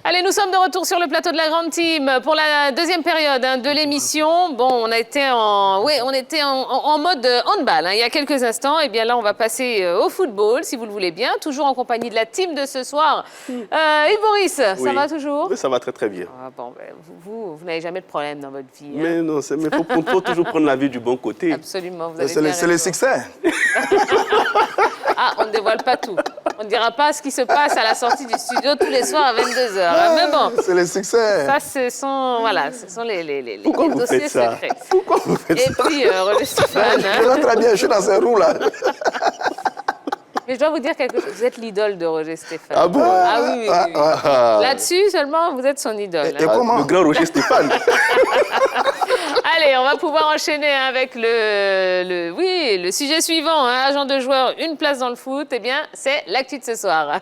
Allez, nous sommes de retour sur le plateau de la Grande Team pour la deuxième période de l'émission. Bon, on était en mode handball il y a quelques instants. Et bien là, on va passer au football, si vous le voulez bien. Toujours en compagnie de la team de ce soir. Yves Boris, ça va toujours? Oui, ça va très très bien. Ah, bon, ben, vous n'avez jamais de problème dans votre vie. Mais non, mais faut toujours prendre la vie du bon côté. Absolument, vous avez C'est le succès. Ah, on ne dévoile pas tout. On ne dira pas ce qui se passe à la sortie du studio tous les soirs à 22h. Mais bon. C'est le succès. Ça, ce sont les dossiers secrets. Pourquoi vous faites ça? Et puis, Roger Stéphane. Je vais très bien, je suis dans ces roues là. Mais je dois vous dire quelque chose. Vous êtes l'idole de Roger Stéphane. Ah bon? Ah oui. Là-dessus, seulement, vous êtes son idole. Et comment? Le grand Roger Stéphane. Allez, on va pouvoir enchaîner avec le sujet suivant. Agent de joueur, une place dans le foot. Eh bien, c'est l'actu de ce soir.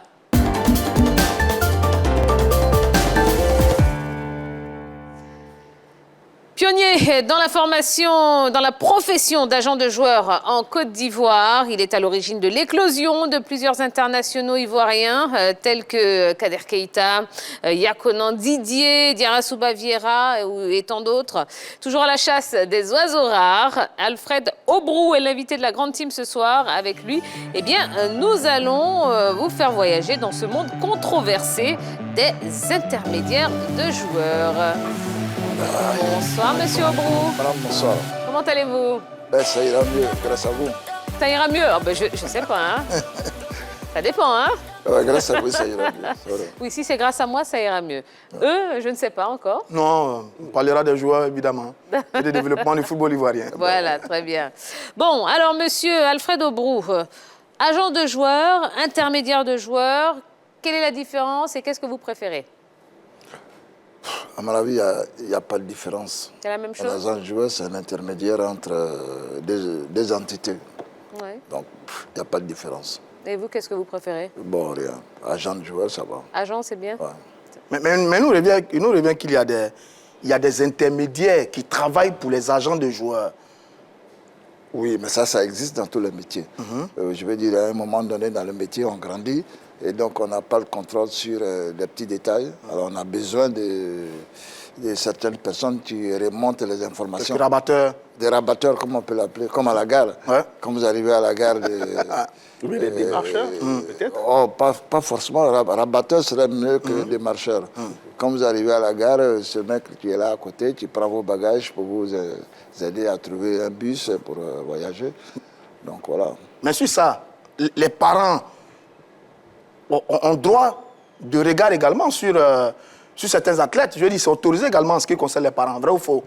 Pionnier dans la formation, dans la profession d'agent de joueur en Côte d'Ivoire, il est à l'origine de l'éclosion de plusieurs internationaux ivoiriens tels que Kader Keita, Yakonan Didier, Diarra Vieira et tant d'autres. Toujours à la chasse des oiseaux rares, Alfred Aubrou est l'invité de la Grande Team ce soir. Avec lui, eh bien, nous allons vous faire voyager dans ce monde controversé des intermédiaires de joueurs. Bonsoir, monsieur Aubrou. Madame, bonsoir. Comment allez-vous? Ça ira mieux, grâce à vous. Ça ira mieux? Oh, ben, je ne sais pas. Ça dépend, hein? Grâce à vous, ça ira mieux. Oui, si c'est grâce à moi, ça ira mieux. Eux, je ne sais pas encore. Non, on parlera des joueurs, évidemment, et du développement du football ivoirien. Voilà, très bien. Bon, alors, monsieur Alfred Aubrou, agent de joueur, intermédiaire de joueur, quelle est la différence et qu'est-ce que vous préférez? À mon avis, il n'y a pas de différence. C'est la même chose? Un agent de joueur, c'est un intermédiaire entre deux entités. Ouais. Donc, il n'y a pas de différence. Et vous, qu'est-ce que vous préférez? Bon, rien. Agent de joueur, ça va. Agent, c'est bien? Ouais. Mais il nous revient qu'il y a des intermédiaires qui travaillent pour les agents de joueurs. Oui, mais ça existe dans tous les métiers. Je veux dire, à un moment donné, dans le métier, on grandit. Et donc, on n'a pas le contrôle sur les petits détails. Alors, on a besoin de certaines personnes qui remontent les informations. Des rabatteurs. Des rabatteurs, comme on peut l'appeler, comme à la gare. Ouais. Quand vous arrivez à la gare... Oui, des démarcheurs, peut-être. Oh, pas forcément. Rabatteur serait mieux que démarcheur. Quand vous arrivez à la gare, ce mec qui est là à côté, qui prend vos bagages pour vous aider à trouver un bus pour voyager. Donc, voilà. Mais sur ça, les parents ont droit de regard également sur certains athlètes. Je veux dire, c'est autorisé également en ce qui concerne les parents, vrai ou faux?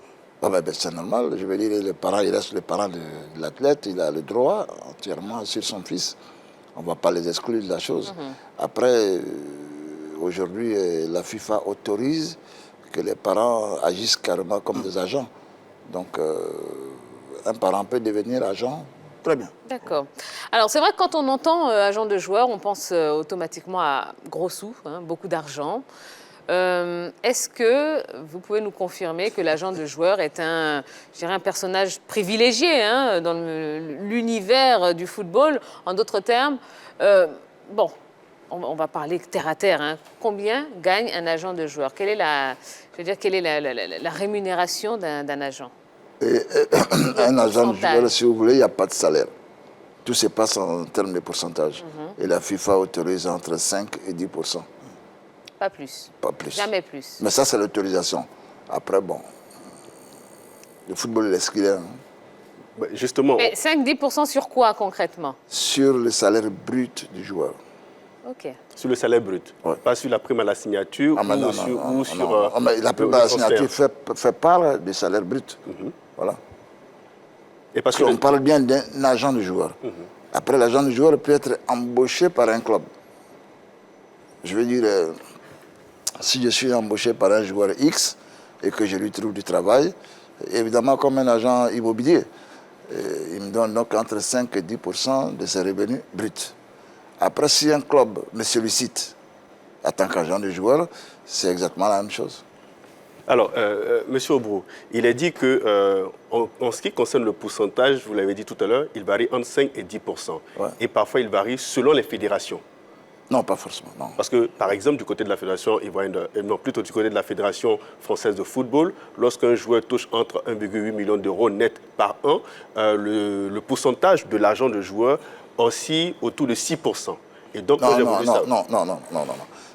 C'est normal. Je veux dire, les parents, il reste le parent de l'athlète. Il a le droit entièrement sur son fils. On ne va pas les exclure de la chose. Après, aujourd'hui, la FIFA autorise que les parents agissent carrément comme des agents. Donc, un parent peut devenir agent. Très bien. D'accord. Alors, c'est vrai que quand on entend agent de joueur, on pense automatiquement à gros sous, beaucoup d'argent. Est-ce que vous pouvez nous confirmer que l'agent de joueur est un personnage privilégié dans l'univers du football? En d'autres termes, on va parler terre à terre. Combien gagne un agent de joueur? Quelle est la rémunération d'un agent? Un agent de joueur, si vous voulez, il n'y a pas de salaire. Tout se passe en termes de pourcentage. Et la FIFA autorise entre 5 et 10%. Pas plus. Pas plus. Jamais plus. Mais ça, c'est l'autorisation. Après, bon, le football est ce qu'il est. Justement. Mais 5-10% sur quoi, concrètement? Sur le salaire brut du joueur. OK. Sur le salaire brut, pas sur la prime à la signature la prime à la signature fait part du salaire brut. Voilà. Et parce qu'on parle bien d'un agent de joueur. Après, l'agent de joueur peut être embauché par un club. Je veux dire, si je suis embauché par un joueur X et que je lui trouve du travail, évidemment, comme un agent immobilier, il me donne donc entre 5 et 10% de ses revenus bruts. Après, si un club me sollicite en tant qu'agent de joueur, c'est exactement la même chose. Alors, Monsieur Aubrou, il est dit que, en ce qui concerne le pourcentage, vous l'avez dit tout à l'heure, il varie entre 5 et 10%. Ouais. Et parfois, il varie selon les fédérations. Non, pas forcément, non. Parce que, par exemple, du côté de la Fédération ivoirienne, non, plutôt du côté de la Fédération française de football, lorsqu'un joueur touche entre 1,8 million d'euros net par an, le pourcentage de l'argent de joueur oscille autour de 6%. Et donc, Non.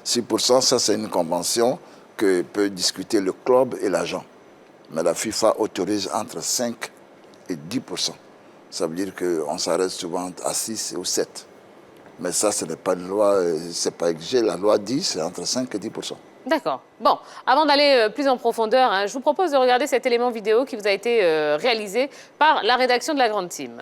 6%, ça c'est une convention que peut discuter le club et l'agent. Mais la FIFA autorise entre 5 et 10%. Ça veut dire qu'on s'arrête souvent à 6 ou 7. Mais ça, ce n'est pas une loi, c'est pas exigé. La loi dit c'est entre 5 et 10%. D'accord. Bon, avant d'aller plus en profondeur, je vous propose de regarder cet élément vidéo qui vous a été réalisé par la rédaction de la Grande Team.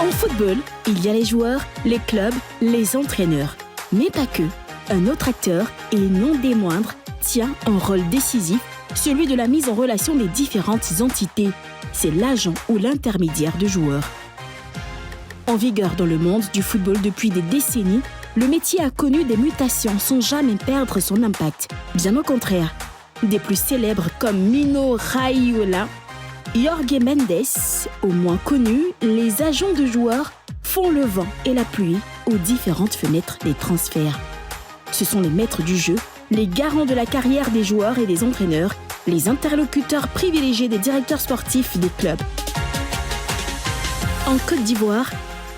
En football, il y a les joueurs, les clubs, les entraîneurs. Mais pas que. Un autre acteur, et non des moindres, tient un rôle décisif, celui de la mise en relation des différentes entités. C'est l'agent ou l'intermédiaire de joueurs. En vigueur dans le monde du football depuis des décennies, le métier a connu des mutations sans jamais perdre son impact. Bien au contraire. Des plus célèbres comme Mino Raiola, Jorge Mendes, au moins connus, les agents de joueurs font le vent et la pluie aux différentes fenêtres des transferts. Ce sont les maîtres du jeu, les garants de la carrière des joueurs et des entraîneurs, les interlocuteurs privilégiés des directeurs sportifs des clubs. En Côte d'Ivoire,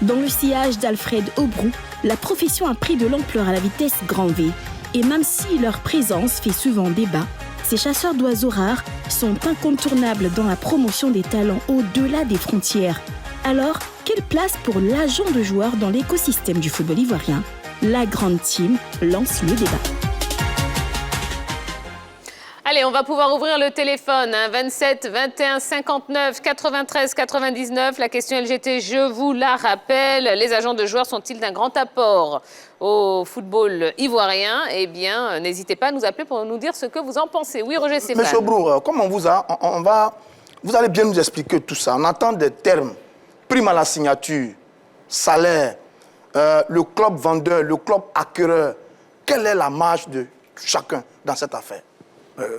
dans le sillage d'Alfred Aubrou, la profession a pris de l'ampleur à la vitesse grand V. Et même si leur présence fait souvent débat, ces chasseurs d'oiseaux rares sont incontournables dans la promotion des talents au-delà des frontières. Alors, quelle place pour l'agent de joueur dans l'écosystème du football ivoirien? La Grande Team lance le débat. Allez, on va pouvoir ouvrir le téléphone, 27 21 59 93 99. La question LGT, je vous la rappelle. Les agents de joueurs sont-ils d'un grand apport au football ivoirien? Eh bien, n'hésitez pas à nous appeler pour nous dire ce que vous en pensez. Oui, Roger Stéphane. Monsieur Aubrou, comme vous allez bien nous expliquer tout ça. On entend des termes, prime à la signature, salaire, le club vendeur, le club acquéreur. Quelle est la marge de chacun dans cette affaire?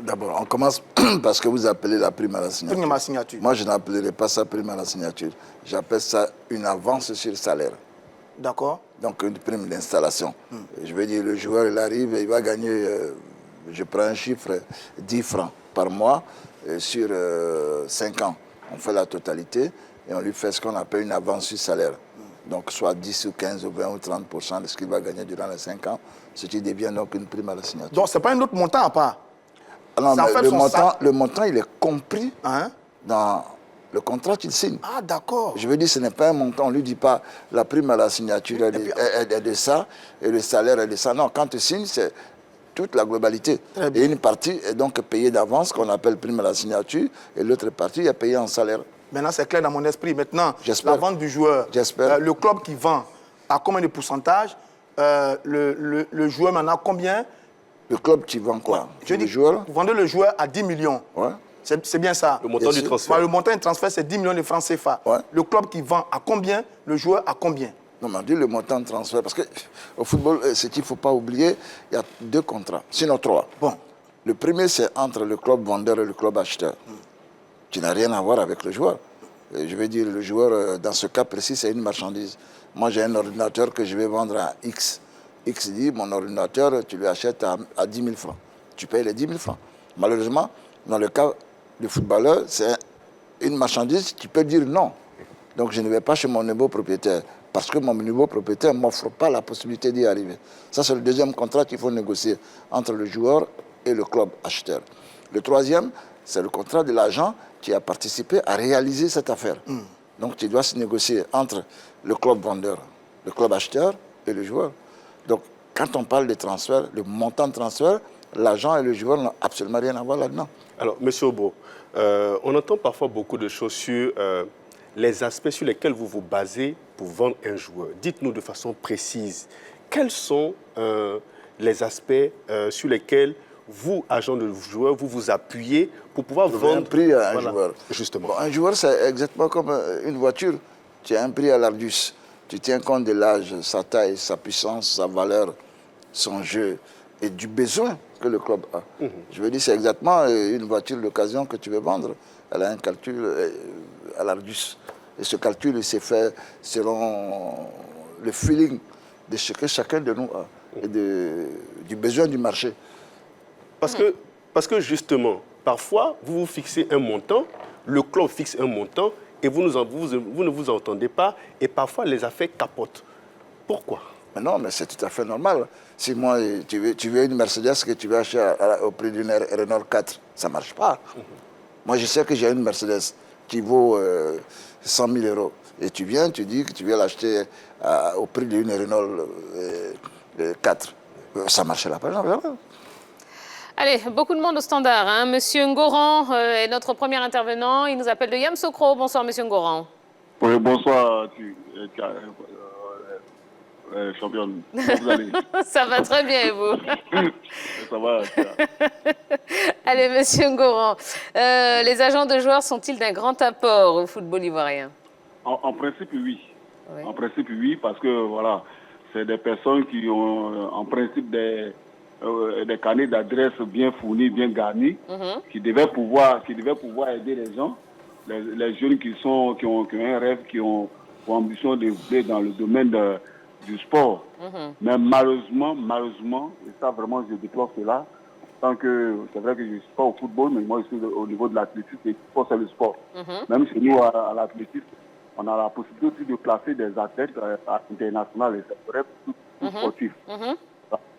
D'abord, on commence par ce que vous appelez la prime à la signature. Prime à la signature. Moi, je n'appellerai pas ça prime à la signature. J'appelle ça une avance sur le salaire. D'accord. Donc, une prime d'installation. Je veux dire, le joueur, il arrive et il va gagner, je prends un chiffre, 10 francs par mois sur 5 ans. On fait la totalité et on lui fait ce qu'on appelle une avance sur salaire. Donc, soit 10 ou 15 ou 20 ou 30% de ce qu'il va gagner durant les 5 ans, ce qui devient donc une prime à la signature. Donc, ce n'est pas un autre montant à part? Non, mais le montant, il est compris dans le contrat qu'il signe. Ah, d'accord. Je veux dire, ce n'est pas un montant. On ne lui dit pas la prime à la signature est de ça et le salaire est de ça. Non, quand tu signes, c'est toute la globalité. Et une partie est donc payée d'avance, qu'on appelle prime à la signature, et l'autre partie est payée en salaire. Maintenant, c'est clair dans mon esprit. Maintenant, J'espère. la vente du joueur, le club qui vend, à combien de pourcentage? Le joueur maintenant, combien? Le club qui vend quoi? Je dis, vous vendez le joueur à 10 millions. Ouais. C'est bien ça. Le montant du transfert. Le montant du transfert, c'est 10 millions de francs CFA. Ouais. Le club qui vend à combien? Le joueur à combien? Non, mais on dit le montant de transfert. Parce qu'au football, ce qu'il ne faut pas oublier, il y a 2 contrats, sinon 3. Bon. Le premier, c'est entre le club vendeur et le club acheteur, qui n'a rien à voir avec le joueur. Je veux dire, le joueur, dans ce cas précis, c'est une marchandise. Moi, j'ai un ordinateur que je vais vendre à X. X dit, mon ordinateur, tu lui achètes à 10 000 francs. Tu payes les 10 000 francs. Malheureusement, dans le cas du footballeur, c'est une marchandise qui peut dire non. Donc, je ne vais pas chez mon nouveau propriétaire parce que mon nouveau propriétaire ne m'offre pas la possibilité d'y arriver. Ça, c'est le deuxième contrat qu'il faut négocier entre le joueur et le club acheteur. Le troisième, c'est le contrat de l'agent qui a participé à réaliser cette affaire. Donc, tu dois se négocier entre le club vendeur, le club acheteur et le joueur. Donc, quand on parle de transfert, le montant de transfert, l'agent et le joueur n'ont absolument rien à voir là-dedans. Alors, M. Aubrou, on entend parfois beaucoup de choses sur les aspects sur lesquels vous vous basez pour vendre un joueur. Dites-nous de façon précise, quels sont les aspects sur lesquels vous, agent de joueur, vous vous appuyez pour pouvoir vendre un prix à un joueur. Justement. Bon, un joueur, c'est exactement comme une voiture. Tu as un prix à l'Ardus. Tu tiens compte de l'âge, sa taille, sa puissance, sa valeur, son jeu et du besoin que le club a. Je veux dire, c'est exactement une voiture d'occasion que tu veux vendre. Elle a un calcul à l'Ardus. Et ce calcul, il s'est fait selon le feeling de ce que chacun de nous a et du besoin du marché. Parce que justement, parfois, vous vous fixez un montant, le club fixe un montant, et vous ne vous entendez pas, et parfois les affaires capotent. Pourquoi? Mais non, mais c'est tout à fait normal. Si moi, tu veux une Mercedes que tu veux acheter au prix d'une Renault 4, ça ne marche pas. Moi, je sais que j'ai une Mercedes qui vaut 100 000 euros. Et tu viens, tu dis que tu veux l'acheter au prix d'une Renault 4. Ça ne marchera pas, jamais. Allez, beaucoup de monde au standard. Hein. Monsieur Ngoran est notre premier intervenant. Il nous appelle de Yamoussoukro. Bonsoir, Monsieur Ngoran. Oui, bonsoir, championne. Comment vous allez? Ça va très bien, et vous? Ça va. Allez, Monsieur Ngoran, les agents de joueurs sont-ils d'un grand apport au football ivoirien? En principe, oui. Oui. En principe, oui, parce que voilà, c'est des personnes qui ont en principe des carnets d'adresses bien fournis, bien garnis, qui devaient pouvoir aider les gens, les jeunes qui ont un rêve, qui ont pour ambition d'évoluer dans le domaine du sport. Mais malheureusement, et ça vraiment je déplore cela, tant que c'est vrai que je ne suis pas au football, mais moi je suis au niveau de l'athlétisme, et le sport c'est le sport. Même chez nous à l'athlétisme, on a la possibilité aussi de placer des athlètes à l'international, et c'est vrai pour tout sportif.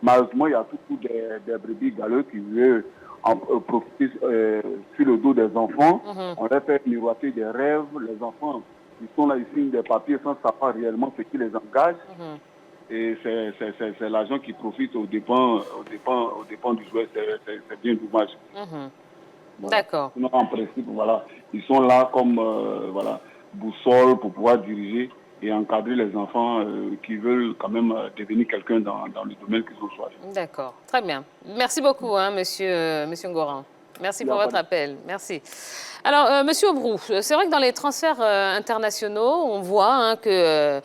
Malheureusement, il y a toujours des brebis galeux qui veulent profiter sur le dos des enfants. On leur fait miroiter des rêves. Les enfants, ils sont là, ils signent des papiers sans savoir réellement ce qui les engage. Et c'est l'argent qui profite aux dépens du joueur. C'est bien dommage. Voilà. D'accord. Sinon, en principe, voilà, ils sont là comme boussole pour pouvoir diriger et encadrer les enfants qui veulent quand même devenir quelqu'un dans le domaine qu'ils ont choisi. D'accord, très bien. Merci beaucoup, hein, monsieur Ngoran. Merci pour votre appel. Merci. Alors, Monsieur Aubrou, c'est vrai que dans les transferts internationaux, on voit hein, que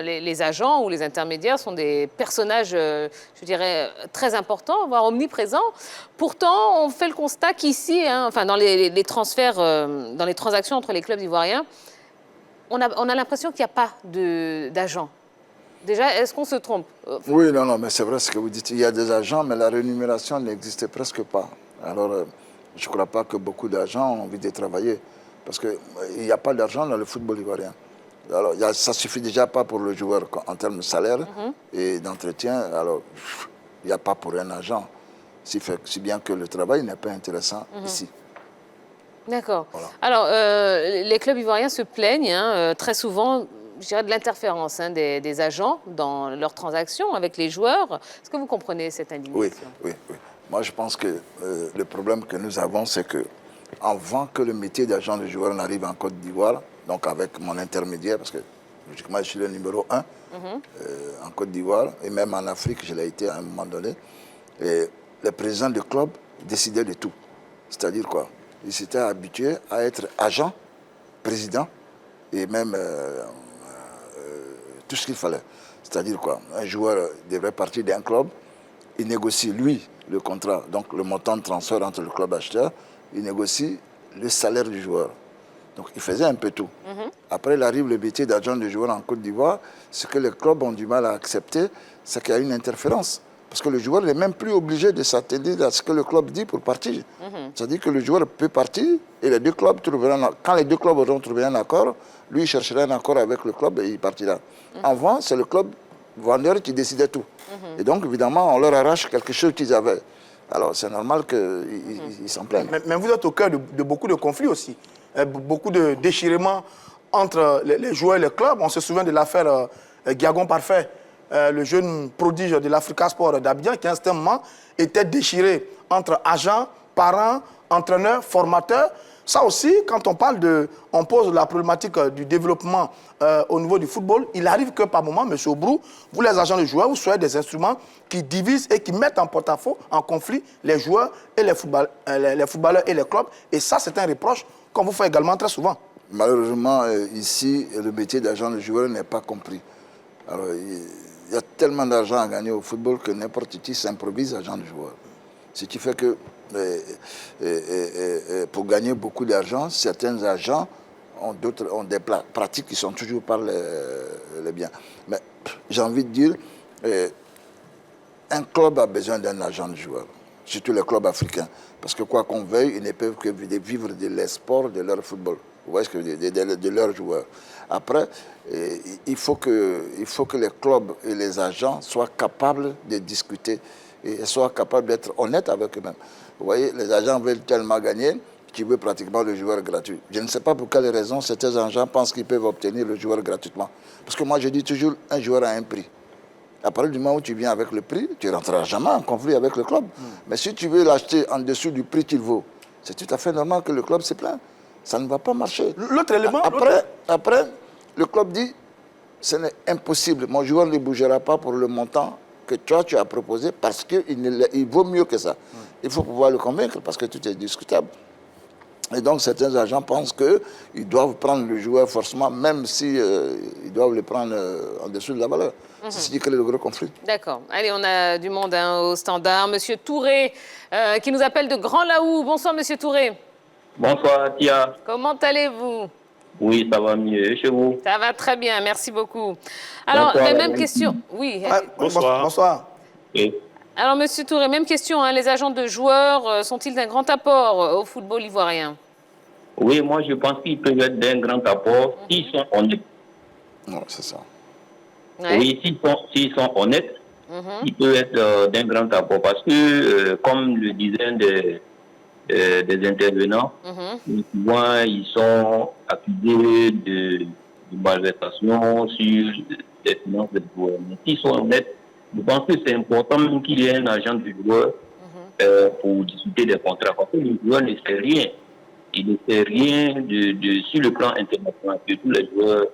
les agents ou les intermédiaires sont des personnages, je dirais, très importants, voire omniprésents. Pourtant, on fait le constat qu'ici, hein, enfin, dans les transferts, dans les transactions entre les clubs ivoiriens, on a l'impression qu'il n'y a pas d'agents. Déjà, est-ce qu'on se trompe? Oui, non, mais c'est vrai ce que vous dites. Il y a des agents, mais la rémunération n'existe presque pas. Alors, je ne crois pas que beaucoup d'agents ont envie de travailler. Parce qu'il n'y a pas d'argent dans le football ivoirien. Alors, ça ne suffit déjà pas pour le joueur en termes de salaire et d'entretien. Alors, il n'y a pas pour un agent. Si bien que le travail n'est pas intéressant ici. D'accord. Voilà. Alors, les clubs ivoiriens se plaignent hein, très souvent, je dirais, de l'interférence hein, des agents dans leurs transactions avec les joueurs. Est-ce que vous comprenez cette indignation? Oui. Moi, je pense que le problème que nous avons, c'est que avant que le métier d'agent de joueur n'arrive en Côte d'Ivoire, donc avec mon intermédiaire, parce que logiquement, je suis le numéro 1 en Côte d'Ivoire, et même en Afrique, je l'ai été à un moment donné, et les présidents de club décidaient de tout. C'est-à-dire quoi? Ils s'étaient habitués à être agent, président, et même tout ce qu'il fallait. C'est-à-dire quoi? Un joueur devrait partir d'un club, il négocie, lui, le contrat, donc le montant de transfert entre le club acheteur, il négocie le salaire du joueur. Donc il faisait un peu tout. Après, il arrive le métier d'agent de joueur en Côte d'Ivoire. Ce que les clubs ont du mal à accepter, c'est qu'il y a une interférence. Parce que le joueur n'est même plus obligé de s'attendre à ce que le club dit pour partir. C'est-à-dire que le joueur peut partir et les deux clubs trouveront, quand les deux clubs auront trouvé un accord, lui il cherchera un accord avec le club et il partira. Avant, c'est le club vendeur qui décidait tout. Et donc, évidemment, on leur arrache quelque chose qu'ils avaient. Alors, c'est normal qu'ils s'en plaignent. Mais vous êtes au cœur de beaucoup de conflits aussi. Beaucoup de déchirements entre les joueurs et les clubs. On se souvient de l'affaire Guiagon Parfait, le jeune prodige de l'Africa Sport d'Abidjan, qui à un certain moment était déchiré entre agents, parents, entraîneurs, formateurs. Ça aussi, quand on pose la problématique du développement au niveau du football, il arrive que par moment, M. Aubrou, vous les agents de joueurs, vous soyez des instruments qui divisent et qui mettent en porte-à-faux, en conflit, les joueurs et les footballeurs et les clubs. Et ça, c'est un reproche qu'on vous fait également très souvent. Malheureusement, ici, le métier d'agent de joueur n'est pas compris. Alors, il y a tellement d'argent à gagner au football que n'importe qui s'improvise agent de joueur. Ce qui fait que pour gagner beaucoup d'argent, certains agents ont des pratiques qui sont toujours pas les biens. Mais j'ai envie de dire, un club a besoin d'un agent de joueur, surtout les clubs africains. Parce que quoi qu'on veuille, ils ne peuvent que vivre de l'espoir de leur football. Vous voyez ce que je veux dire, de leurs joueurs. Après, il faut que les clubs et les agents soient capables de discuter et soient capables d'être honnêtes avec eux-mêmes. Vous voyez, les agents veulent tellement gagner qu'ils veulent pratiquement le joueur gratuit. Je ne sais pas pour quelle raison certains agents pensent qu'ils peuvent obtenir le joueur gratuitement. Parce que moi, je dis toujours, un joueur a un prix. À partir du moment où tu viens avec le prix, tu ne rentreras jamais en conflit avec le club. Mais si tu veux l'acheter en dessous du prix qu'il vaut, c'est tout à fait normal que le club se plaint. Ça ne va pas marcher. L'autre élément... Après, le club dit, ce n'est impossible. Mon joueur ne bougera pas pour le montant que toi, tu as proposé parce qu'il vaut mieux que ça. Il faut pouvoir le convaincre parce que tout est discutable. Et donc, certains agents pensent qu'ils doivent prendre le joueur forcément, même si ils doivent le prendre en dessous de la valeur. C'est ce qui crée le gros conflit. D'accord. Allez, on a du monde au standard. Monsieur Touré, qui nous appelle de Grand Laou. Bonsoir, monsieur Touré. Bonsoir, Tia. Comment allez-vous? Oui, ça va mieux. Et chez vous? Ça va très bien, merci beaucoup. Alors, la même question. Oui. Bonsoir. Bonsoir. Oui. Alors, monsieur Touré, même question. Hein. Les agents de joueurs sont-ils d'un grand apport au football ivoirien? Oui, moi, je pense qu'ils peuvent être d'un grand apport s'ils sont honnêtes. Non, c'est ça. Ouais. Oui, s'ils sont honnêtes, ils peuvent être d'un grand apport. Parce que, comme le disaient des intervenants, souvent, ils sont accusés de malversation sur les finances des joueurs. Mais s'ils sont honnêtes, je pense que c'est important même qu'il y ait un agent de joueur pour discuter des contrats. Parce que le joueur ne sait rien. Il ne sait rien sur le plan international, surtout les joueurs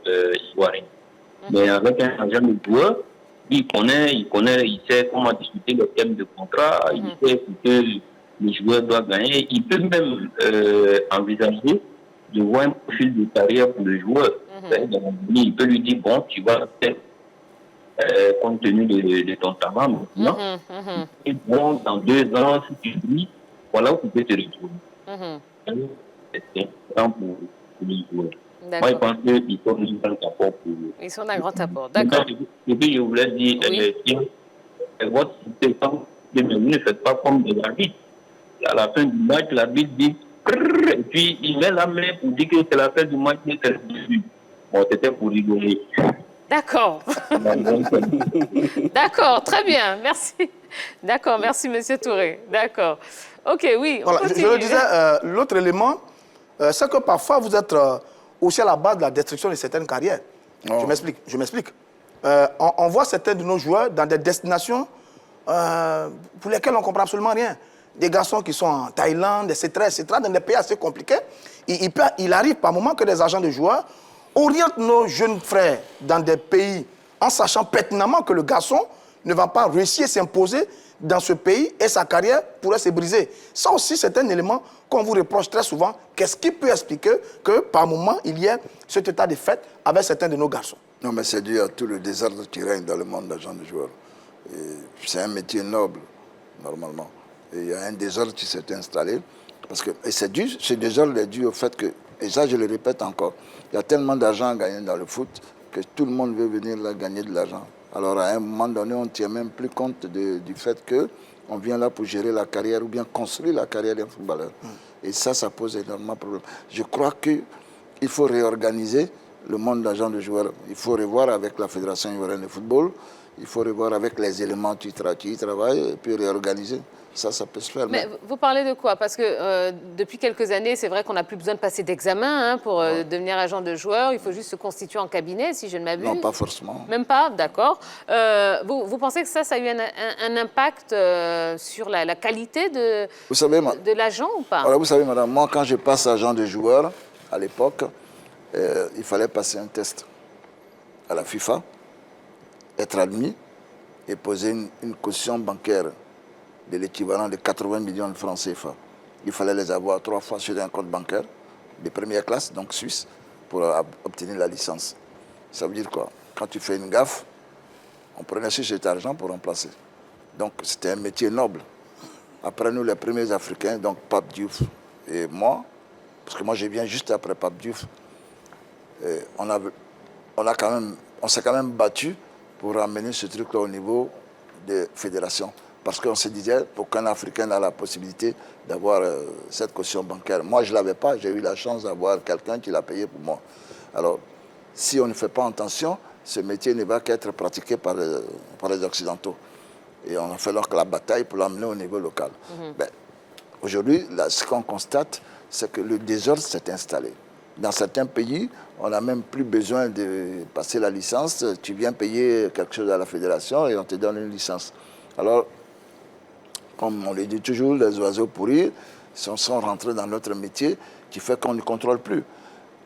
ivoiriens. Mais avec un agent de joueur, il sait comment discuter le thème de contrat, il sait ce que le joueur doit gagner. Il peut même envisager de voir un profil de carrière pour le joueur. Il peut lui dire, bon, tu vas faire compte tenu de ton talent maintenant. Et bon, dans 2 ans, si tu dis, voilà où tu peux te retrouver. C'est important pour les joueurs. Moi, je pense qu'ils sont d'un grand apport pour eux. Ils sont d'un grand apport, d'accord. Et puis, je voulais dire, votre système, vous ne faites pas comme de l'arbitre. À la fin du match, l'arbitre dit, et puis il met la main pour dire que c'est la fin du match, mais c'est le début. Bon, c'était pour rigoler. D'accord. D'accord, très bien, merci. D'accord, merci, monsieur Touré. D'accord. OK, oui. Voilà, je le disais, l'autre élément, c'est que parfois vous êtes aussi à la base de la destruction de certaines carrières. Oh. Je m'explique. On voit certains de nos joueurs dans des destinations pour lesquelles on ne comprend absolument rien. Des garçons qui sont en Thaïlande, etc., dans des pays assez compliqués. Il arrive par moment que des agents de joueurs orientent nos jeunes frères dans des pays en sachant pertinemment que le garçon ne va pas réussir à s'imposer dans ce pays et sa carrière pourrait se briser. Ça aussi, c'est un élément qu'on vous reproche très souvent. Qu'est-ce qui peut expliquer que par moment, il y ait cet état de fait avec certains de nos garçons? Non, mais c'est dû à tout le désordre qui règne dans le monde d'agents de joueurs. C'est un métier noble, normalement. Et il y a un désordre qui s'est installé. Et ce désordre est dû au fait que, et ça je le répète encore, il y a tellement d'argent à gagner dans le foot que tout le monde veut venir là gagner de l'argent. Alors à un moment donné, on ne tient même plus compte du fait qu'on vient là pour gérer la carrière ou bien construire la carrière d'un footballeur. Et ça pose énormément de problèmes. Je crois qu'il faut réorganiser le monde d'agents de joueurs. Il faut revoir avec la Fédération ivoirienne de football, il faut revoir avec les éléments qui y travaillent et puis réorganiser. Ça peut se faire. Mais vous parlez de quoi? Parce que depuis quelques années, c'est vrai qu'on n'a plus besoin de passer d'examen pour devenir agent de joueur. Il faut juste se constituer en cabinet, si je ne m'abuse. Non, pas forcément. Même pas, d'accord. Vous pensez que ça a eu un impact sur la qualité de l'agent ou pas? Alors, vous savez, madame, moi, quand je passe agent de joueur, à l'époque, il fallait passer un test à la FIFA, être admis et poser une caution bancaire de l'équivalent de 80 millions de francs CFA. Il fallait les avoir 3 fois sur un compte bancaire de première classe, donc suisse, pour obtenir la licence. Ça veut dire quoi? Quand tu fais une gaffe, on prenait sur cet argent pour remplacer. Donc c'était un métier noble. Après nous, les premiers Africains, donc Pape Diouf et moi, parce que moi je viens juste après Pape Diouf, on s'est quand même battu pour amener ce truc-là au niveau des fédérations. Parce qu'on se disait qu'aucun Africain n'a la possibilité d'avoir cette caution bancaire. Moi, je ne l'avais pas. J'ai eu la chance d'avoir quelqu'un qui l'a payé pour moi. Alors, si on ne fait pas attention, ce métier ne va qu'être pratiqué par les Occidentaux. Et on a fait donc la bataille pour l'amener au niveau local. Ben, aujourd'hui, ce qu'on constate, c'est que le désordre s'est installé. Dans certains pays, on n'a même plus besoin de passer la licence. Tu viens payer quelque chose à la fédération et on te donne une licence. Alors, comme on le dit toujours, les oiseaux pourris sont rentrés dans notre métier qui fait qu'on ne contrôle plus.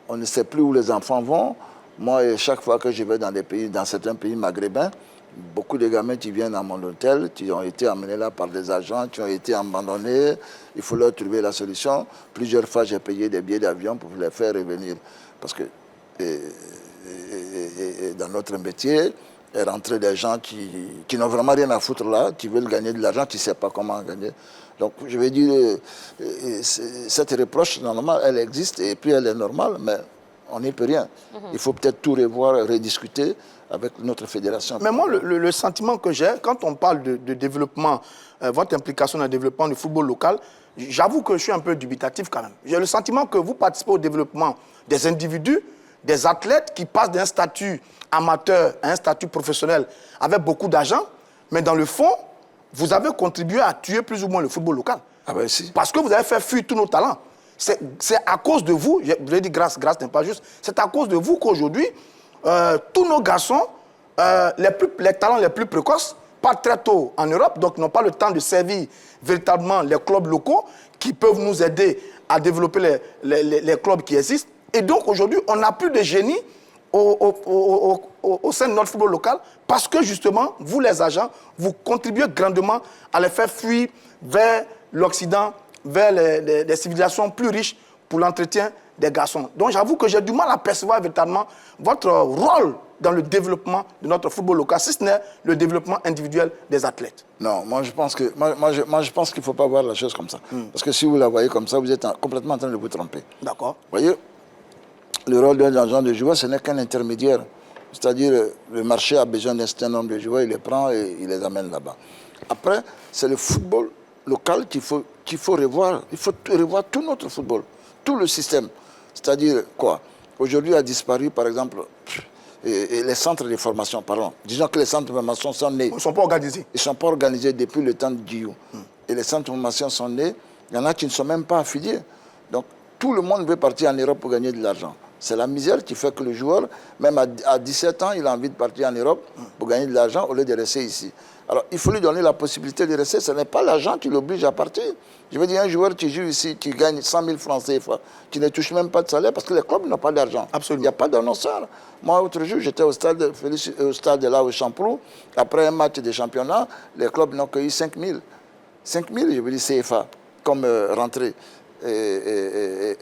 On ne sait plus où les enfants vont. Moi, chaque fois que je vais dans certains pays maghrébins, beaucoup de gamins qui viennent à mon hôtel, qui ont été amenés là par des agents, qui ont été abandonnés. Il faut leur trouver la solution. Plusieurs fois, j'ai payé des billets d'avion pour les faire revenir. Parce que dans notre métier, est rentré des gens qui n'ont vraiment rien à foutre là, qui veulent gagner de l'argent, qui ne savent pas comment gagner. Donc, je vais dire, cette reproche, normalement, elle existe et puis elle est normale, mais on n'y peut rien. Il faut peut-être tout revoir, rediscuter avec notre fédération. Mais moi, le sentiment que j'ai, quand on parle de développement, votre implication dans le développement du football local, j'avoue que je suis un peu dubitatif quand même. J'ai le sentiment que vous participez au développement des individus, des athlètes qui passent d'un statut amateur à un statut professionnel avec beaucoup d'argent, mais dans le fond, vous avez contribué à tuer plus ou moins le football local. Ah ben si. Parce que vous avez fait fuir tous nos talents. C'est à cause de vous, je l'ai dit grâce n'est pas juste, c'est à cause de vous qu'aujourd'hui, tous nos garçons, les talents les plus précoces, partent très tôt en Europe, donc n'ont pas le temps de servir véritablement les clubs locaux qui peuvent nous aider à développer les clubs qui existent. Et donc aujourd'hui, on n'a plus de génie au sein de notre football local parce que justement, vous les agents, vous contribuez grandement à les faire fuir vers l'Occident, vers les civilisations plus riches pour l'entretien des garçons. Donc j'avoue que j'ai du mal à percevoir véritablement votre rôle dans le développement de notre football local, si ce n'est le développement individuel des athlètes. Non, moi je pense qu'il ne faut pas voir la chose comme ça. Parce que si vous la voyez comme ça, vous êtes complètement en train de vous tromper. D'accord. Vous voyez, le rôle d'un agent de joueur, ce n'est qu'un intermédiaire. C'est-à-dire, le marché a besoin d'un certain nombre de joueurs, il les prend et il les amène là-bas. Après, c'est le football local qu'il faut revoir. Il faut revoir tout notre football, tout le système. C'est-à-dire quoi? Aujourd'hui a disparu, par exemple, les centres de formation, pardon. Disons que les centres de formation sont nés. Ils ne sont pas organisés. Ils ne sont pas organisés depuis le temps de Guillaume. Et les centres de formation sont nés. Il y en a qui ne sont même pas affiliés. Donc, tout le monde veut partir en Europe pour gagner de l'argent. C'est la misère qui fait que le joueur, même à 17 ans, il a envie de partir en Europe pour gagner de l'argent au lieu de rester ici. Alors, il faut lui donner la possibilité de rester. Ce n'est pas l'argent qui l'oblige à partir. Je veux dire, un joueur qui joue ici, qui gagne 100 000 francs CFA, qui ne touche même pas de salaire parce que les clubs n'ont pas d'argent. Absolument. Il n'y a pas d'annonceur. Moi, l'autre jour, j'étais au stade là, au Champrou. Après un match de championnat, les clubs n'ont cueilli 5 000. 5 000, je veux dire, CFA, comme rentrée,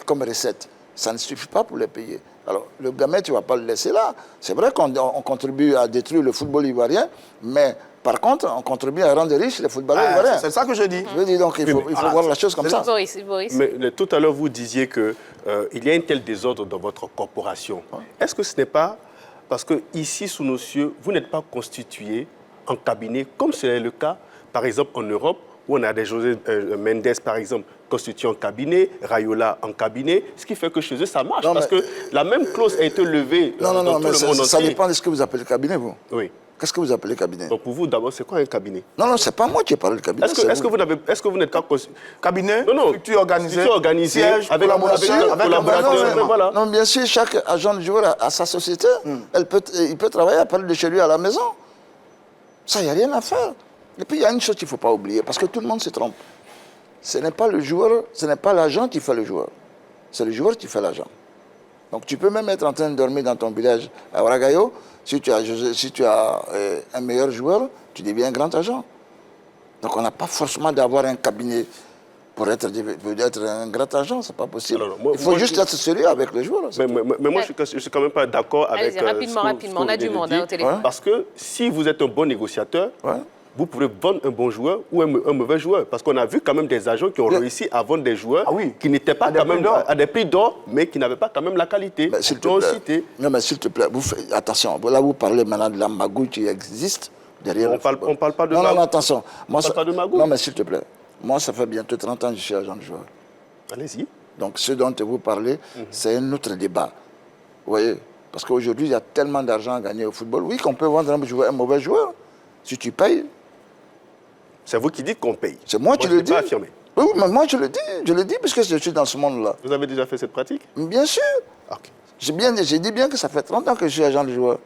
comme recette. Ça ne suffit pas pour les payer. Alors, le gamin, tu ne vas pas le laisser là. C'est vrai qu'on contribue à détruire le football ivoirien, mais par contre, on contribue à rendre riches les footballeurs ivoiriens. C'est ça que je dis. Je veux dire, donc, il faut voir la chose comme ça. Boris. Mais tout à l'heure, vous disiez qu'il y a un tel désordre dans votre corporation. Est-ce que ce n'est pas parce que ici, sous nos cieux, vous n'êtes pas constitué en cabinet, comme c'est le cas, par exemple, en Europe, où on a des José Mendes, par exemple, constitué en cabinet, Rayola en cabinet, ce qui fait que chez eux, ça marche. Non, parce que la même clause a été levée dans tout le monde entier. Ça dépend de ce que vous appelez cabinet, vous. Oui. Qu'est-ce que vous appelez cabinet? Donc pour vous, d'abord, c'est quoi un cabinet? Non, c'est pas moi qui ai parlé de cabinet. Est-ce que vous n'êtes pas cabinet? Non, structure organisée, siège, avec collaborateur. Voilà. Non, bien sûr, chaque agent de joueur a sa société. Il peut travailler à parler de chez lui à la maison. Ça, il n'y a rien à faire. Et puis, il y a une chose qu'il ne faut pas oublier, parce que tout le monde se trompe. Ce n'est pas le joueur, ce n'est pas l'agent qui fait le joueur. C'est le joueur qui fait l'agent. Donc, tu peux même être en train de dormir dans ton village à Ouaragayo. Si tu as un meilleur joueur, tu deviens un grand agent. Donc, on n'a pas forcément d'avoir un cabinet pour être un grand agent, ce n'est pas possible. Il faut juste être sérieux avec les joueurs. Mais moi, je ne suis quand même pas d'accord avec rapidement, on a du monde au téléphone. Parce que si vous êtes un bon négociateur, vous pouvez vendre un bon joueur ou un mauvais joueur. Parce qu'on a vu quand même des agents qui ont réussi à vendre des joueurs qui n'étaient pas quand même à des prix d'or, mais qui n'avaient pas quand même la qualité. Mais s'il te plaît, non, mais s'il te plaît, attention, là vous parlez maintenant de la magouille qui existe derrière on parle pas de magouille. Non, attention. On parle pas de magouille. Non, mais s'il te plaît, moi ça fait bientôt 30 ans que je suis agent de joueur. Allez-y. Donc ce dont vous parlez, c'est un autre débat. Vous voyez? Parce qu'aujourd'hui, il y a tellement d'argent à gagner au football. Oui, qu'on peut vendre un mauvais joueur, si tu payes. C'est vous qui dites qu'on paye. C'est moi qui le dis. Pas affirmé. Oui, mais moi je le dis puisque je suis dans ce monde-là. Vous avez déjà fait cette pratique? Bien sûr. Okay. J'ai dit bien que ça fait 30 ans que je suis agent de joueur.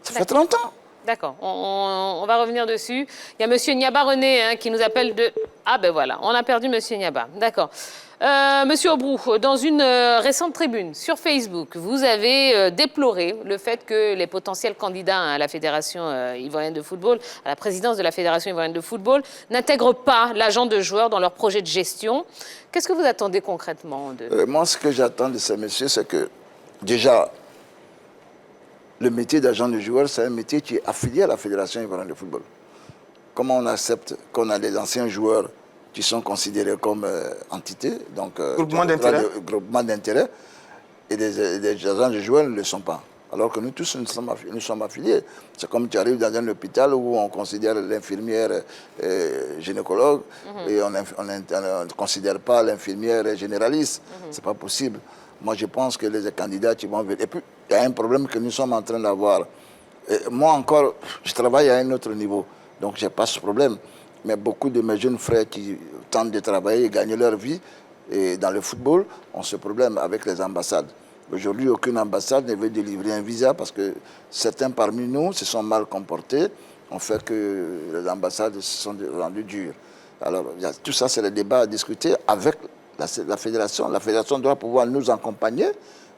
Ça fait 30 ans. D'accord, on va revenir dessus. Il y a M. Niaba René qui nous appelle de... Ah ben voilà, on a perdu M. Niaba. D'accord. Monsieur Aubrou, dans une récente tribune sur Facebook, vous avez déploré le fait que les potentiels candidats à la Fédération ivoirienne de football, à la présidence de la Fédération ivoirienne de football, n'intègrent pas l'agent de joueur dans leur projet de gestion. Qu'est-ce que vous attendez concrètement de... Moi, ce que j'attends de ces messieurs, c'est que déjà, le métier d'agent de joueur, c'est un métier qui est affilié à la Fédération ivoirienne de football. Comment on accepte qu'on a des anciens joueurs qui sont considérés comme entités, donc groupement d'intérêt, et des agents de joueurs ne le sont pas. Alors que nous tous, nous sommes affiliés. C'est comme tu arrives dans un hôpital où on considère l'infirmière gynécologue et on ne considère pas l'infirmière généraliste. C'est pas possible. Moi, je pense que les candidats qui vont venir... Et puis, il y a un problème que nous sommes en train d'avoir. Moi encore, je travaille à un autre niveau, donc je n'ai pas ce problème. Mais beaucoup de mes jeunes frères qui tentent de travailler et gagner leur vie et dans le football ont ce problème avec les ambassades. Aujourd'hui, aucune ambassade ne veut délivrer un visa parce que certains parmi nous se sont mal comportés, ont fait que les ambassades se sont rendues dures. Alors, tout ça, c'est le débat à discuter avec la fédération. La fédération doit pouvoir nous accompagner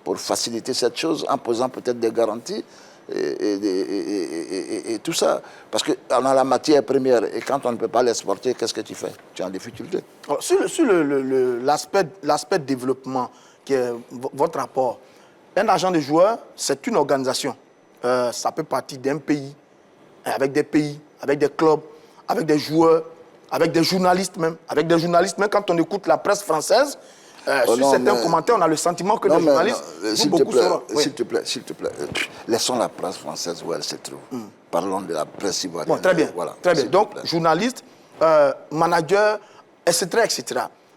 pour faciliter cette chose en posant peut-être des garanties et tout ça. Parce qu'on a la matière première et quand on ne peut pas l'exporter, qu'est-ce que tu fais? Tu es en difficulté. Alors, sur l'aspect développement, qui est votre rapport, un agent de joueur, c'est une organisation. Ça peut partir d'un pays, avec des clubs, avec des joueurs, avec des journalistes même. Avec des journalistes, même quand on écoute la presse française, sur certains commentaires, on a le sentiment que les journalistes S'il te plaît, laissons la presse française où elle se trouve. Parlons de la presse ivoirienne. Bon, très bien, voilà, très bien. Donc, journalistes, managers, etc., etc.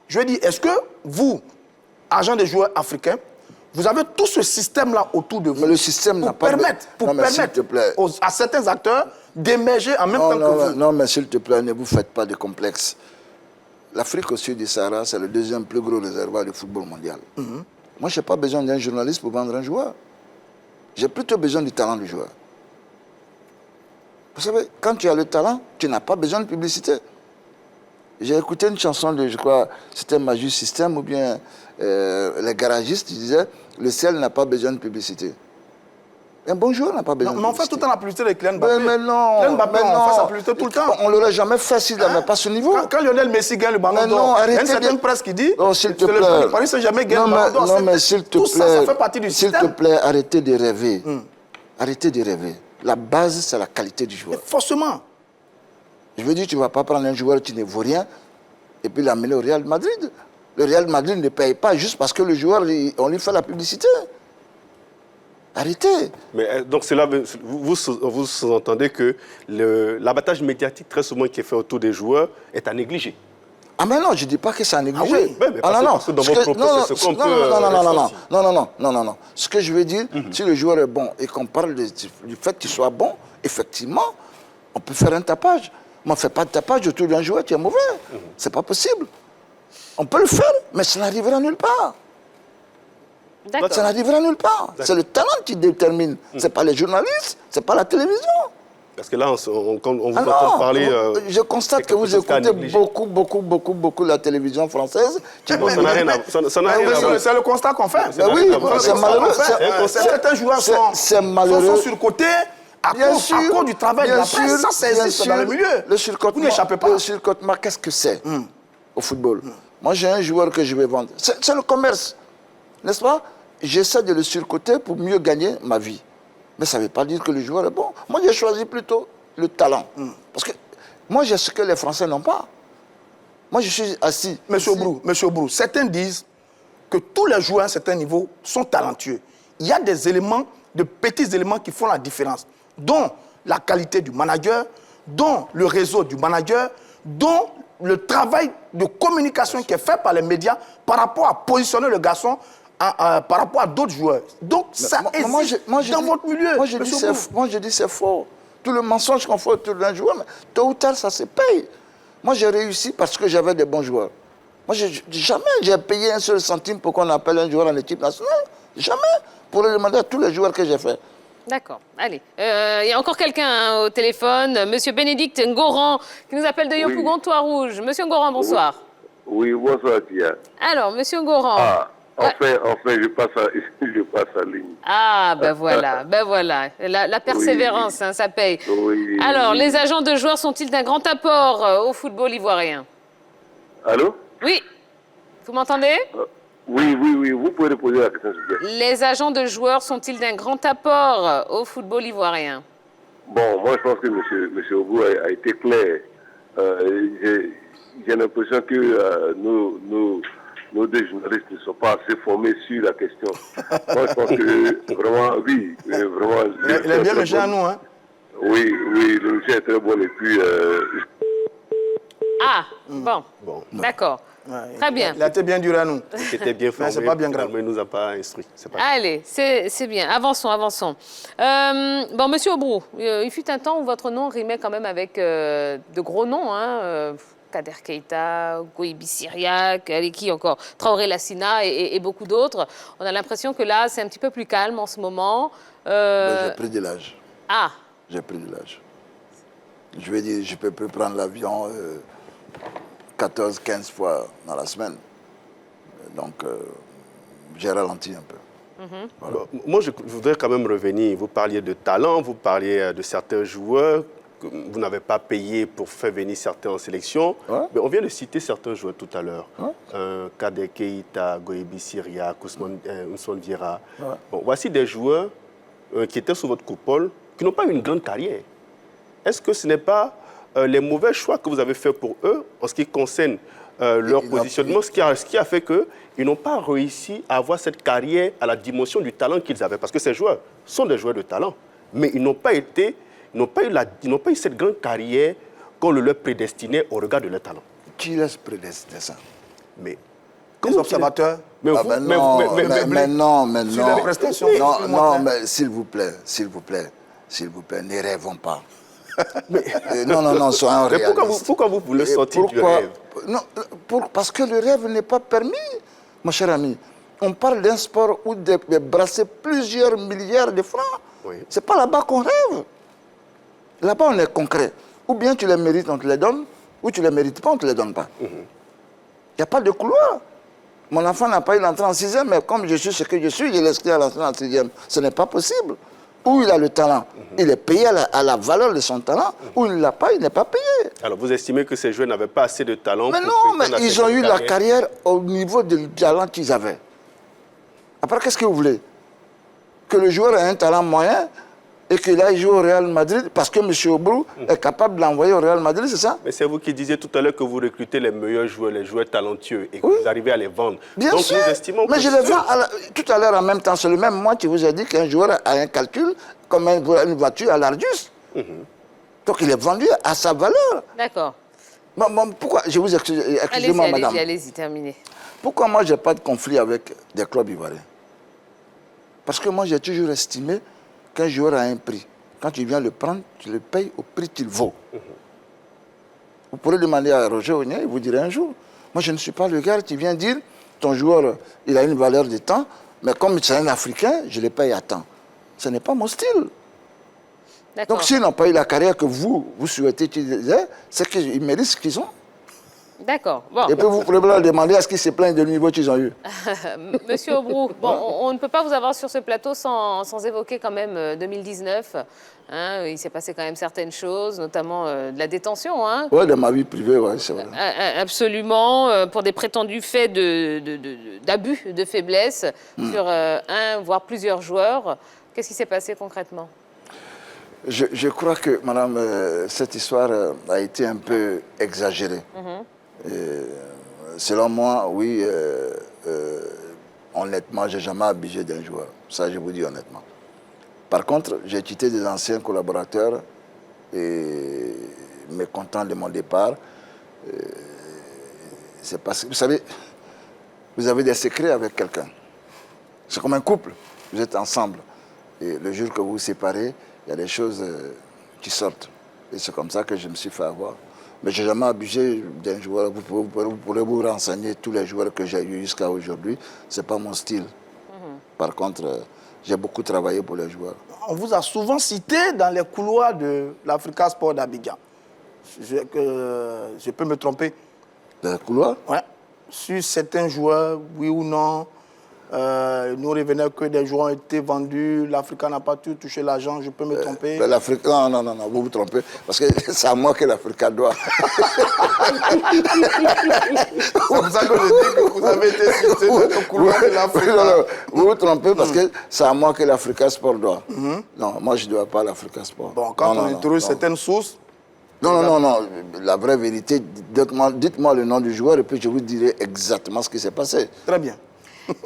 Je veux dire, est-ce que vous, agent de joueurs africains, vous avez tout ce système-là autour de vous? Mais le système n'a pas permettre à certains acteurs d'émerger en même temps que vous. Non, mais s'il te plaît, ne vous faites pas de complexe. L'Afrique au sud du Sahara, c'est le deuxième plus gros réservoir de football mondial. Moi, je n'ai pas besoin d'un journaliste pour vendre un joueur. J'ai plutôt besoin du talent du joueur. Vous savez, quand tu as le talent, tu n'as pas besoin de publicité. J'ai écouté une chanson de, je crois, c'était Magic System ou bien les garagistes, ils disaient « Le ciel n'a pas besoin de publicité ». Un bon joueur n'a pas besoin de publicité. Mais on fait tout le temps la publicité de Kylian Mbappé. Mais non, Kylian Mbappé, on fait sa publicité tout le temps. On ne l'aurait jamais fait s'il n'avait pas ce niveau. Quand Lionel Messi gagne le ballon d'or, il y a une certaine presse qui dit que le Paris Saint-Germain gagne le ballon d'or. Non, mais s'il te plaît, tout ça fait partie du système. S'il te plaît, arrêtez de rêver. Arrêtez de rêver. La base, c'est la qualité du joueur. Mais forcément. Je veux dire, tu ne vas pas prendre un joueur qui ne vaut rien et puis l'amener au Real Madrid. Le Real Madrid ne paye pas juste parce que le joueur, on lui fait la publicité. Arrêtez. Mais donc, vous sous-entendez que l'abattage médiatique très souvent qui est fait autour des joueurs est à négliger. Ah mais non, je ne dis pas que c'est à négliger. Ah oui, mais parce que dans vos propos, c'est ce qu'on peut... Non. Ce que je veux dire, si le joueur est bon et qu'on parle du fait qu'il soit bon, effectivement, on peut faire un tapage. Mais on ne fait pas de tapage autour d'un joueur qui est mauvais. C'est pas possible. On peut le faire, mais ça n'arrivera nulle part. Ça n'arrivera nulle part. C'est le talent qui détermine. Ce n'est pas les journalistes, ce n'est pas la télévision. Parce que là, quand on vous entend parler... je constate que vous écoutez beaucoup la télévision française. Bon, ça n'a rien à voir. C'est le constat qu'on fait. Oui, c'est malheureux. Certains joueurs sont surcotés à cause du travail de la presse. Ça, ça existe dans le milieu. Vous n'échappez pas. Le surcotement, qu'est-ce que c'est au football? Moi, j'ai un joueur que je vais vendre. C'est le commerce. N'est-ce pas? J'essaie de le surcoter pour mieux gagner ma vie. Mais ça ne veut pas dire que le joueur est bon. Moi, j'ai choisi plutôt le talent. Parce que Moi, j'ai ce que les Français n'ont pas. Moi, je suis assis. Monsieur Brou, certains disent que tous les joueurs à un certain niveau sont talentueux. Il y a des éléments, de petits éléments qui font la différence, dont la qualité du manager, dont le réseau du manager, dont le travail de communication qui est fait par les médias par rapport à positionner le garçon par rapport à d'autres joueurs. Donc, ça existe dans votre milieu. Moi, je dis c'est faux. Tout le mensonge qu'on fait autour d'un joueur, mais tôt ou tard, ça se paye. Moi, j'ai réussi parce que j'avais des bons joueurs. Moi, jamais j'ai payé un seul centime pour qu'on appelle un joueur en équipe nationale. Jamais. Pour le demander à tous les joueurs que j'ai fait. D'accord. Allez. Il y a encore quelqu'un au téléphone. Monsieur Bénédicte Ngoran, qui nous appelle de Yopougon, Trois-Rouges. Monsieur Ngoran, bonsoir. Oui, bonsoir, Tia. Alors, monsieur Ngoran. Ah, enfin, je passe à ligne. Ah, ben voilà, La persévérance, oui. Ça paye. Oui, alors, oui. les agents de joueurs sont-ils d'un grand apport au football ivoirien? Allô? Oui. Vous m'entendez? Oui, vous pouvez reposer la question, s'il vous plaît. Les agents de joueurs sont-ils d'un grand apport au football ivoirien? Bon, moi, je pense que M. Obou a été clair. J'ai l'impression que nos deux journalistes ne sont pas assez formés sur la question. Moi, je pense que vraiment, oui, vraiment... Il est bien méchant à nous, hein? Oui, le monsieur est très bon et puis... Ah, bon. D'accord. Ouais, très bien. Il a été bien dur à nous. C'était bien formé, c'est pas bien grave. Mais il ne nous a pas instruits. Allez, c'est bien. Avançons. Bon, monsieur Obrou, il fut un temps où votre nom rimait quand même avec de gros noms, hein, Kader Keita, Goïbi Syriac, qui encore, Traoré Lassina et beaucoup d'autres. On a l'impression que là, c'est un petit peu plus calme en ce moment. J'ai pris de l'âge. Ah. J'ai pris de l'âge. Je vais dire, je peux plus prendre l'avion 14-15 fois dans la semaine. Donc, j'ai ralenti un peu. Voilà. Moi, je voudrais quand même revenir. Vous parliez de talent, vous parliez de certains joueurs que vous n'avez pas payé pour faire venir certains en sélection. Ouais. Mais on vient de citer certains joueurs tout à l'heure. Kader Keita, Goïbi Syriac, Ousmane Vieira. Ouais. Bon, voici des joueurs qui étaient sous votre coupole, qui n'ont pas eu une grande carrière. Est-ce que ce n'est pas les mauvais choix que vous avez faits pour eux en ce qui concerne leur positionnement, ce qui a fait qu'ils n'ont pas réussi à avoir cette carrière à la dimension du talent qu'ils avaient? Parce que ces joueurs sont des joueurs de talent, mais ils n'ont pas eu cette grande carrière qu'on le leur prédestinait au regard de leur talent. Qui laisse prédestiner ça? Mais Les observateurs. mais non. Sur les prestations. Non, mais s'il vous plaît, ne rêvons pas. Non, soyons réalistes. Pourquoi vous voulez sortir du rêve? Non, parce que le rêve n'est pas permis, mon cher ami. On parle d'un sport où de brasser plusieurs milliards de francs. Oui. C'est pas là-bas qu'on rêve. Là-bas, on est concret. Ou bien tu les mérites, on te les donne, ou tu les mérites pas, on te les donne pas. Il n'y a pas de couloir. Mon enfant n'a pas eu l'entrée en 6e, mais comme je suis ce que je suis, je l'inscris à l'entrée en 6e. Ce n'est pas possible. Où il a le talent, il est payé à la valeur de son talent. Où il ne l'a pas, il n'est pas payé. Alors vous estimez que ces joueurs n'avaient pas assez de talent? Mais non, mais ils ont eu la carrière au niveau du talent qu'ils avaient. Après, qu'est-ce que vous voulez? Que le joueur ait un talent moyen et qu'il aille jouer au Real Madrid parce que M. Obrou est capable de l'envoyer au Real Madrid, c'est ça? Mais c'est vous qui disiez tout à l'heure que vous recrutez les meilleurs joueurs, les joueurs talentueux et que vous arrivez à les vendre. Bien Donc sûr, nous estimons mais que je les vends tout à l'heure en même temps. C'est le même moi qui vous ai dit qu'un joueur a un calcul comme une voiture à l'Argus. Donc il est vendu à sa valeur. D'accord. Bon, pourquoi? Je vous excusez-moi, madame. Allez-y, terminez. Pourquoi moi je n'ai pas de conflit avec des clubs ivoiriens? Parce que moi j'ai toujours estimé qu'un joueur a un prix. Quand tu viens le prendre, tu le payes au prix qu'il vaut. Vous pourrez demander à Roger Ognet, il vous dira un jour. Moi, je ne suis pas le gars qui vient dire, ton joueur, il a une valeur de temps, mais comme c'est un Africain, je le paye à temps. Ce n'est pas mon style. Donc, s'ils n'ont pas eu la carrière que vous souhaitez qu'ils aient, c'est qu'ils méritent ce qu'ils ont. D'accord. Bon. Et puis, vous pourrez leur demander à ce qu'ils se plaignent du niveau qu'ils ont eu. Monsieur Obrou, bon, on ne peut pas vous avoir sur ce plateau sans évoquer quand même 2019. Hein, il s'est passé quand même certaines choses, notamment de la détention. Hein. Oui, de ma vie privée, oui, c'est vrai. Absolument, pour des prétendus faits d'abus, de faiblesse sur un, voire plusieurs joueurs. Qu'est-ce qui s'est passé concrètement? Je crois que, madame, cette histoire a été un peu exagérée. Selon moi, oui, honnêtement, je n'ai jamais abusé d'un joueur. Ça, je vous dis honnêtement. Par contre, j'ai quitté des anciens collaborateurs et mécontents de mon départ. C'est parce que, vous savez, vous avez des secrets avec quelqu'un. C'est comme un couple. Vous êtes ensemble. Et le jour que vous vous séparez, il y a des choses qui sortent. Et c'est comme ça que je me suis fait avoir. Mais je n'ai jamais abusé d'un joueur. Vous pourrez vous renseigner tous les joueurs que j'ai eus jusqu'à aujourd'hui. Ce n'est pas mon style. Par contre, j'ai beaucoup travaillé pour les joueurs. On vous a souvent cité dans les couloirs de l'Africa Sport d'Abidjan. Je peux me tromper? Dans les couloirs? Oui. Sur certains joueurs, oui ou non, nous revenait que des joueurs ont été vendus, l'Africa n'a pas touché l'argent, je peux me tromper? Non, vous vous trompez, parce que c'est à moi que l'Africa doit. C'est pour ça que je dis que vous avez été cité dans le couloir de l'Africa. Non, vous vous trompez, parce que c'est à moi que l'Africa Sport doit. Non, moi je ne dois pas à l'Africa Sport. Bon, quand on interroge certaines sources... Non, la vraie vérité, dites-moi le nom du joueur et puis je vous dirai exactement ce qui s'est passé. Très bien.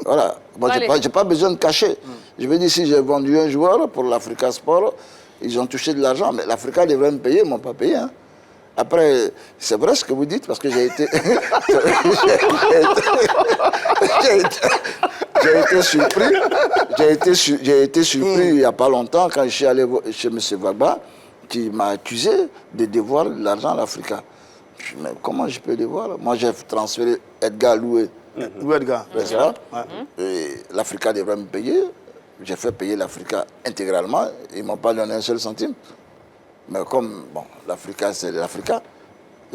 Voilà, moi je n'ai pas besoin de cacher. Je veux dire, si j'ai vendu un joueur pour l'Africa Sport, ils ont touché de l'argent, mais l'Africa devrait me payer, ils ne m'ont pas payé. Hein. Après, c'est vrai ce que vous dites, parce que j'ai été... j'ai été surpris. J'ai été surpris il n'y a pas longtemps quand je suis allé chez M. Vagba, qui m'a accusé de devoir l'argent à l'Africa. Mais comment je peux devoir? Moi, j'ai transféré Edgar Loué. Loué Edgar. L'Africa devrait me payer. J'ai fait payer l'Africa intégralement. Ils ne m'ont pas donné un seul centime. Mais comme l'Africa, c'est l'Africa,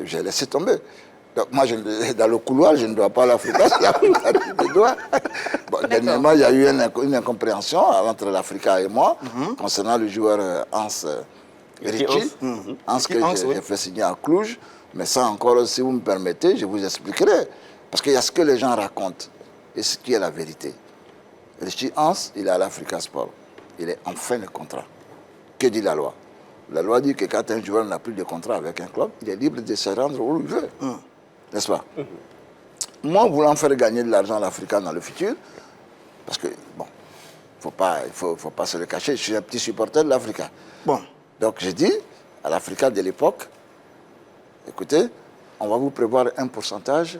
j'ai laissé tomber. Donc moi, dans le couloir, je ne dois pas à l'Africa, c'est l'Africa qui me doit. Dernièrement, il y a eu une incompréhension entre l'Africa et moi concernant le joueur Hans Richie. Hans que j'ai fait signer à Cluj. Mais ça encore, si vous me permettez, je vous expliquerai. Parce qu'il y a ce que les gens racontent et ce qui est la vérité. Richie Hans, il est à l'Africa Sport. Il est en fin de contrat. Que dit la loi? La loi dit que quand un joueur n'a plus de contrat avec un club, il est libre de se rendre où il veut. N'est-ce pas? Moi, voulant faire gagner de l'argent à l'Africa dans le futur, parce que, il faut pas se le cacher, je suis un petit supporter de l'Africa. Donc, j'ai dit à l'Africa de l'époque, écoutez, on va vous prévoir un pourcentage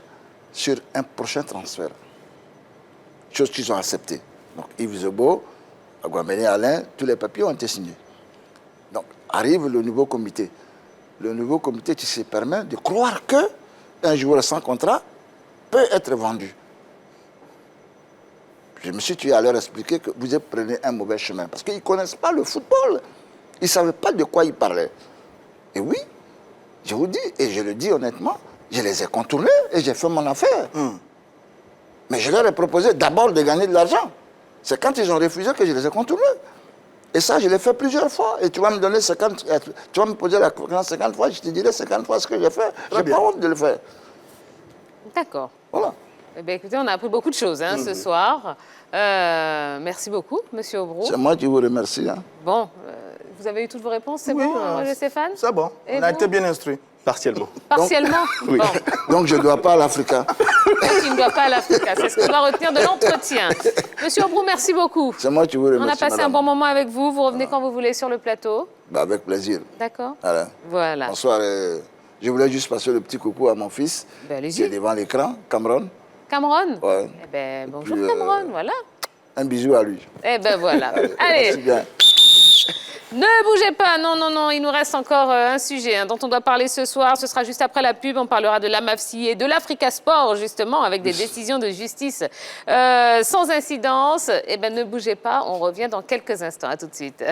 sur un prochain transfert. Chose qu'ils ont acceptée. Donc, Yves Zebo, Aguamene Alain, tous les papiers ont été signés. Donc, arrive le nouveau comité. Le nouveau comité qui se permet de croire qu'un joueur sans contrat peut être vendu. Je me suis tué à leur expliquer que vous prenez un mauvais chemin. Parce qu'ils ne connaissent pas le football. Ils ne savaient pas de quoi ils parlaient. Et oui, je vous dis, et je le dis honnêtement, je les ai contournés et j'ai fait mon affaire. Mais je leur ai proposé d'abord de gagner de l'argent. C'est quand ils ont refusé que je les ai contournés. Et ça, je l'ai fait plusieurs fois. Et tu vas me donner 50... Tu vas me poser la question 50 fois, je te dirai 50 fois ce que j'ai fait. Je n'ai pas honte de le faire. D'accord. Voilà. Eh bien, écoutez, on a appris beaucoup de choses ce soir. Merci beaucoup, Monsieur Aubroux. C'est moi qui vous remercie. Hein. Bon, vous avez eu toutes vos réponses, c'est bon, Stéphane? C'est bon, on a été bien instruits. Partiellement. Partiellement? Oui. Bon. Donc je ne dois pas à l'Africa. Tu ne dois pas à l'Africa, c'est ce qu'on doit retenir de l'entretien. Monsieur Aubroux, merci beaucoup. C'est moi qui vous remercie, on a passé madame. un bon moment avec vous, vous revenez quand vous voulez sur le plateau. Avec plaisir. D'accord. Voilà. Bonsoir. Je voulais juste passer le petit coucou à mon fils, qui est devant l'écran, Cameron. Cameron? Ouais. Eh bien, bonjour Cameron, voilà. Un bisou à lui. Eh bien, voilà. Allez. Bien. Ne bougez pas, non, il nous reste encore un sujet dont on doit parler ce soir. Ce sera juste après la pub, on parlera de l'AMAFSI et de l'Africa Sport, justement, avec des décisions de justice sans incidence. Eh bien, ne bougez pas, on revient dans quelques instants. À tout de suite.